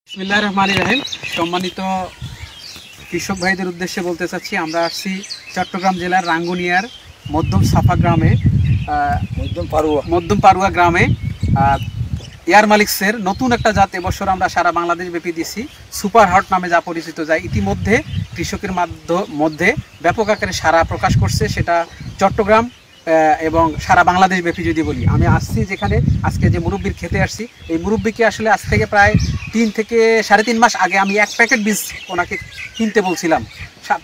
বিসমিল্লাহির রহমানির রহিম। সম্মানিত কৃষক ভাইদের উদ্দেশ্যে বলতে চাচ্ছি, আমরা আসছি চট্টগ্রাম জেলার রাঙ্গুনিয়ার মধ্যম সাফা গ্রামে, মধ্যম পারুয়া গ্রামে এয়ার মালিক্সের নতুন একটা জাত এবছর আমরা সারা বাংলাদেশ ব্যাপী দিছি, সুপার হট নামে যা পরিচিত, যা ইতিমধ্যে কৃষকের মধ্যে ব্যাপক আকারে সাড়া প্রকাশ করছে। সেটা চট্টগ্রাম এবং সারা বাংলাদেশ ব্যাপী যদি বলি, আমি আসছি যেখানে আজকে যে মুরব্বির খেতে আসছি, এই মুরব্বিকে আসলে আজ থেকে প্রায় 3 থেকে 3.5 মাস আগে আমি 1 প্যাকেট বীজ ওনাকে কিনতে বলছিলাম।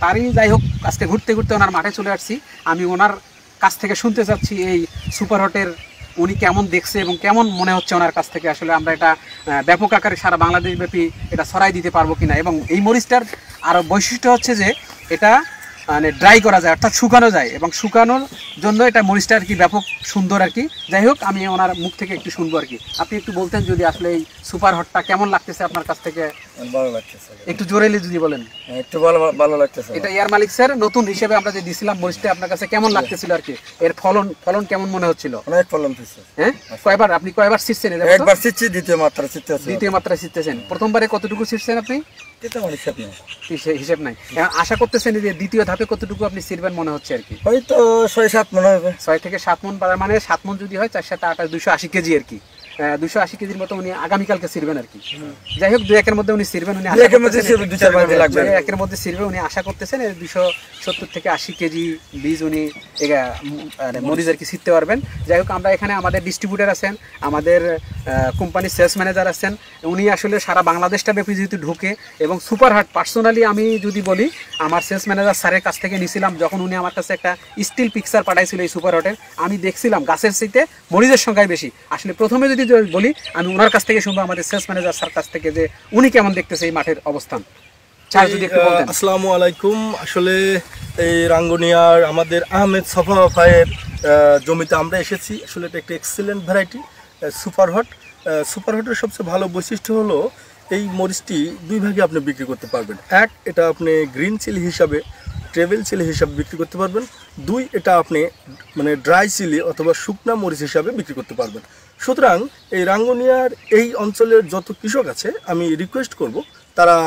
তারই যাই হোক, আজকে ঘুরতে ঘুরতে ওনার মাঠে চলে আসছি। আমি ওনার কাছ থেকে শুনতে চাচ্ছি এই সুপার হটের উনি কেমন দেখছে এবং কেমন মনে হচ্ছে ওনার কাছ থেকে, আসলে আমরা এটা ব্যাপক আকারে সারা বাংলাদেশ ব্যাপী এটা ছড়াই দিতে পারবো কিনা। এবং এই মরিচটার আরও বৈশিষ্ট্য হচ্ছে যে এটা মানে ড্রাই করা যায়, অর্থাৎ শুকানো যায়, এবং শুকানোর জন্য এটা মরিচটা আর কি ব্যাপক সুন্দর আর কি। যাই হোক, আমি ওনার মুখ থেকে একটু শুনবো আর কি। আপনি একটু বলতেন যদি আসলে এই সুপার হটটা কেমন লাগতেছে আপনার কাছ থেকে? ভালো লাগতেছে, একটু জোরে যদি বলেন। একটু ভালো লাগতেছে। এটা এয়ার মালিক্সের নতুন হিসেবে আমরা যে দিছিলাম মরিচটা, আপনার কাছে কেমন লাগতেছিল আর কি? এর ফলন কেমন মনে হচ্ছিল? অনেক ফলন হয়েছে। হ্যাঁ, আপনি কয়বার ছিটছেন? একবার ছিটছি, দ্বিতীয় মাত্রা ছিটতেছেন। প্রথমবারে কতটুকু ছিটছেন আপনি? হিসেব নাই। আশা করতেছেন যে দ্বিতীয় ধাপে কতটুকু আপনি ছিড়বেন মনে হচ্ছে আর কি? হয়তো 6-7 মন হবে। 6 থেকে 7 মন, মানে 7 মন যদি হয় 4 7 8 280 কেজি আর কি। 280 কেজির মতো উনি আগামীকালকে ছিড়বেন আর কি। যাই হোক, 2-1 মধ্যে উনি ছিড়বেন। উনি একের মধ্যে ছিড়বে, উনি আশা করতেছেন 270 থেকে 80 কেজি বীজ উনি মরিচ আর কি ছিটতে পারবেন। যাই হোক, আমরা এখানে আমাদের ডিস্ট্রিবিউটার আছেন, আমাদের কোম্পানির সেলস ম্যানেজার আছেন। উনি আসলে সারা বাংলাদেশটা ব্যাপী যেহেতু ঢুকে, এবং সুপার হাট পার্সোনালি আমি যদি বলি, আমার সেলস ম্যানেজার স্যারের কাছ থেকে নিয়েছিলাম, যখন উনি আমার কাছে একটা স্টিল পিকচার পাঠাইছিল এই সুপার হটের, আমি দেখছিলাম গাছের চাইতে মরিচের সংখ্যায় বেশি। আসলে প্রথমে যদি বলি, আমি ওনার কাছ থেকে শুনবো, আমাদের সেলস ম্যানেজার স্যার কাছ থেকে, যে উনি কেমন দেখতেছে এই মাঠের অবস্থান। আসসালামু আলাইকুম। আসলে এই রাঙ্গুনিয়ার আমাদের আহমেদ সাফা ভাইয়ের জমিতে আমরা এসেছি। আসলে এটা একটা excellent variety super hot. Super হটের সবচেয়ে ভালো বৈশিষ্ট্য হলো এই মরিচটি 2 ভাগে আপনি বিক্রি করতে পারবেন। এক, এটা আপনি গ্রিন চিলি হিসাবে, ট্রেভেল চিলি হিসাবে বিক্রি করতে পারবেন। 2, এটা আপনি মানে ড্রাই চিলি অথবা শুকনা মরিচ হিসাবে বিক্রি করতে পারবেন। সুতরাং এই রাঙ্গুনিয়ার এই অঞ্চলের যত কৃষক আছে, আমি রিকোয়েস্ট করব তারা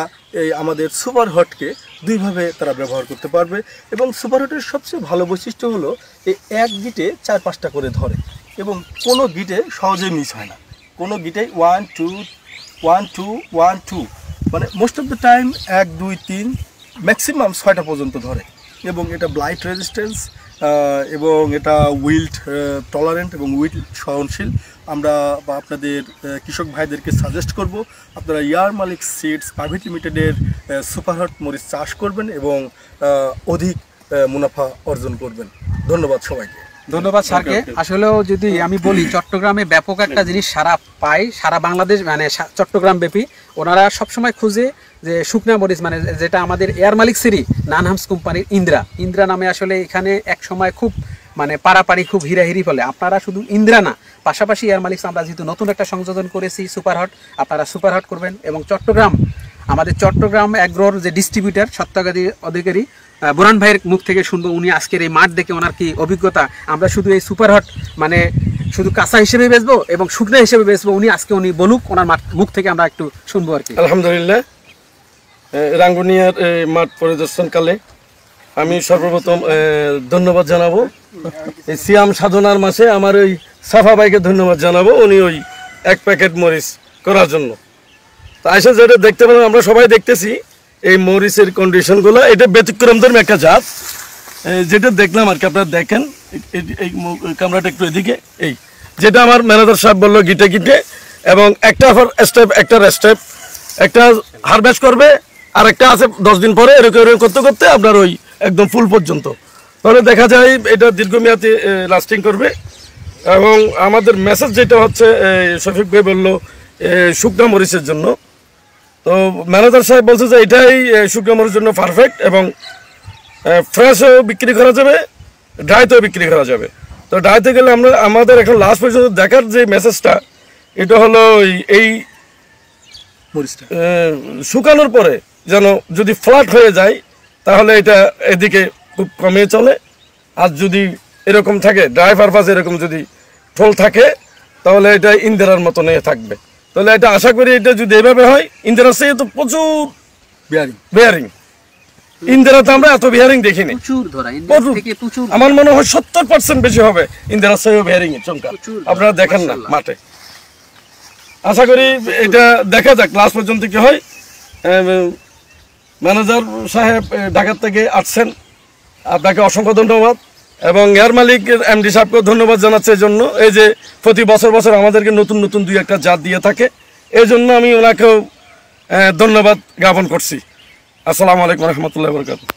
এই আমাদের সুপার হটকে 2 ভাবে তারা ব্যবহার করতে পারবে। এবং সুপার হটের সবচেয়ে ভালো বৈশিষ্ট্য হলো এই এক গিটে 4-5টা করে ধরে, এবং কোনো গিটে সহজে মিস হয় না। কোনো গিটে 1 2 1 2 1 2, মানে most of the time 1 2 3 maximum 6টা পর্যন্ত ধরে। এবং এটা ব্লাইট রেজিস্ট্যান্স এবং এটা উইল্ড টলারেন্ট এবং উইল্ড সহনশীল। আমরা বা আপনাদের কৃষক ভাইদেরকে সাজেস্ট করব, আপনারা এয়ার মালিক্স সিডস প্রাইভেট লিমিটেডের সুপার হট মরিচ চাষ করবেন এবং অধিক মুনাফা অর্জন করবেন। ধন্যবাদ সবাইকে। ধন্যবাদ স্যারকে। আসলেও যদি আমি বলি, চট্টগ্রামে ব্যাপক একটা জিনিস সারা পায়, সারা বাংলাদেশ মানে চট্টগ্রাম ব্যাপী। ওনারা সবসময় খুঁজে যে শুকনা মরিচ, মানে যেটা আমাদের এয়ার মালিক্সেরই নানহামস কোম্পানির ইন্দ্রা নামে আসলে এখানে এক সময় খুব মানে পারাপারি, খুব হিরাহিরি ফলে। আপনারা শুধু ইন্দ্রা না, পাশাপাশি এয়ার মালিক্স আমরা যেহেতু নতুন একটা সংযোজন করেছি সুপার হট, আপনারা সুপার হট করবেন। এবং আমাদের চট্টগ্রাম অ্যাগ্রোর যে ডিস্ট্রিবিউটার সত্ত্বাধিকারী অধিকারী বুরান ভাইয়ের মুখ থেকে শুনবো, উনি আজকের এই মাঠ দেখে ওনার কি অভিজ্ঞতা। আমরা শুধু এই সুপার হট মানে শুধু কাঁচা হিসেবে বেচবো এবং শুকনা হিসেবে বেচবো, উনি বলুক, ওনার মুখ থেকে আমরা একটু শুনবো আর কি। আলহামদুলিল্লাহ, রাঙ্গুনিয়ার মাঠ পরিদর্শনকালে আমি সর্বপ্রথম ধন্যবাদ জানাবো এই সিয়াম সাধনার মাসে আমার ওই সাফা ভাইকে ধন্যবাদ জানাবো, উনি ওই 1 প্যাকেট মরিচ করার জন্য। তা এসে যেটা দেখতে পেলাম, আমরা সবাই দেখতেছি এই মরিচের কন্ডিশনগুলো, এটা ব্যতিক্রম ধর্মী একটা জাত যেটা দেখলাম আর কি। আপনারা দেখেন এই ক্যামেরাটা একটু এদিকে, এই যেটা আমার ম্যানেজার সাহেব বললো গিটে এবং একটা স্টেপ একটা হারভেস্ট করবে, আর একটা আছে 10 দিন পরে, এরকম করতে করতে আপনার ওই একদম ফুল পর্যন্ত। তাহলে দেখা যায় এটা দীর্ঘমেয়াদী লাস্টিং করবে। এবং আমাদের মেসেজ যেটা হচ্ছে, শফিক ভাই বললো শুকনা মরিচের জন্য, তো ম্যানেজার সাহেব বলছে যে এটাই শুকনো মরিচের জন্য পারফেক্ট, এবং ফ্রেশও বিক্রি করা যাবে, ড্রাইতেও বিক্রি করা যাবে। তো ড্রাইতে গেলে আমাদের এখন লাস্ট পর্যন্ত দেখার যে মেসেজটা, এটা হলো এই মরিচটা শুকানোর পরে যেন যদি ফ্ল্যাট হয়ে যায়, তাহলে এটা এদিকে খুব কমে চলে। আর যদি এরকম থাকে ড্রাই পারপাস, এরকম যদি ঠোল থাকে, তাহলে এটা ইন্দিরার মতো নিয়ে থাকবে। তাহলে এটা আশা করি এটা যদি এভাবে হয় ইন্দিরা সাহে তো প্রচুর বিহারি বেয়ারিং, ইন্দিরাতে আমরা এত বেয়ারিং দেখিনি। প্রচুর ধরা প্রচুর। থেকে প্রচুর আমার মনে হয় 70% বেশি হবে ইন্দিরা সাহে বেয়ারিং এর সংখ্যা। প্রচুর। আপনারা দেখেন না মাশাআল্লাহ। মাঠে। আশা করি এটা দেখা যাক লাস্ট পর্যন্ত কি হয়। ম্যানেজার সাহেব ঢাকা থেকে আসছেন, আপনাকে অসংখ্য ধন্যবাদ এবং এয়ার মালিক এমডি সাহেবকেও ধন্যবাদ জানাচ্ছি এই জন্য, এই যে প্রতি বছর বছর আমাদেরকে নতুন নতুন 2-1টা জাত দিয়ে থাকে, এই জন্য আমি ওনাকেও ধন্যবাদ জ্ঞাপন করছি। আসসালামু আলাইকুম রহমতুল্লাহ বরকাতুহু।